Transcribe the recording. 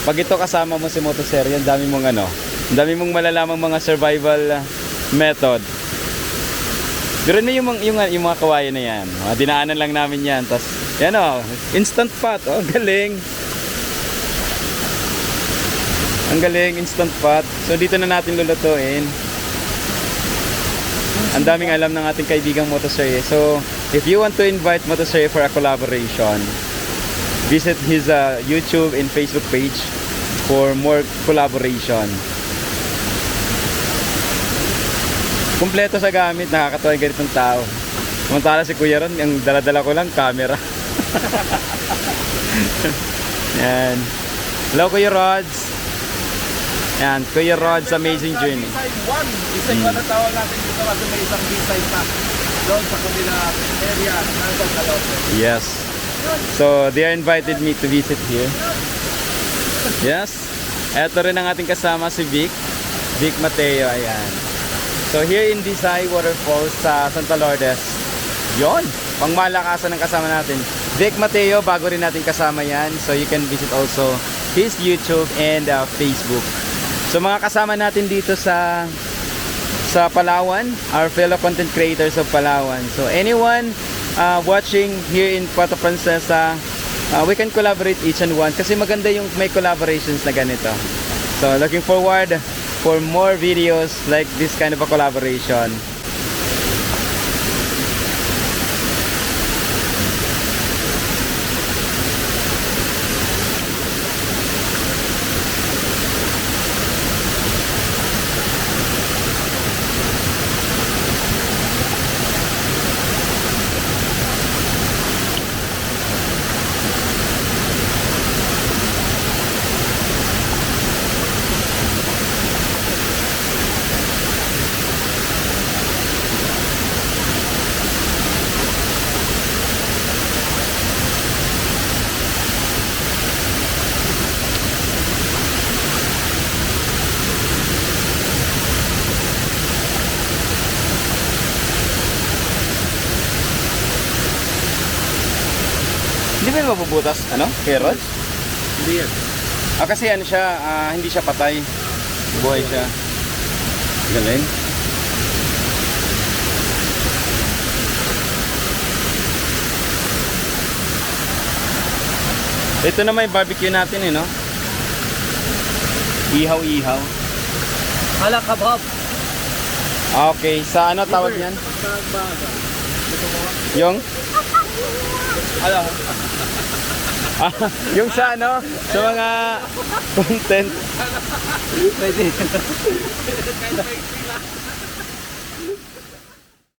Pag ito kasama mo si Motosir, yan dami mong ano, dami mong malalamang mga survival method. Pero na yung mga kawayan na yan. Dinaanan lang namin yan. Tapos, yan o, instant pot. Oh, galing. Ang galing, instant pot. So, dito na natin lulutuin. Ang daming alam ng ating kaibigang Motosir. So, if you want to invite Motosir for a collaboration, visit his YouTube and Facebook page for more collaboration. Kumpleto sa gamit, nakakatawa yung ganitong tao. Samantala si Kuya Ron, ang dala-dala ko lang, camera. Yan. Hello Kuya Rods. Yan, Kuya Rods, amazing journey. B-side 1 na tawag natin dito kasi may isang B-side pa doon sa kabila area ng Guadalupe. Yes. So, they invited me to visit here. Yes. Ito rin ang ating kasama si Vic. Vic Mateo, ayan. So here in Disay Waterfalls sa Santa Lourdes, yon, pangmalakasan ng kasama natin. Vic Mateo, bago rin natin kasama yan. So you can visit also his YouTube and Facebook. So mga kasama natin dito sa Palawan, our fellow content creators of Palawan. So anyone watching here in Puerto Princesa, we can collaborate each and one kasi maganda yung may collaborations na ganito. So looking forward for more videos like this kind of a collaboration. Hindi ba mabubutas, ano? Carrot? Hindi yan. Kasi ano siya, hindi siya patay. Buhay siya. Galing. Ito naman yung barbecue natin no? Ihaw-ihaw. Hala kabab. Okay, sa ano tawag yan? Yung? Hala. Yung sa ano? Sa mga content. Pwede.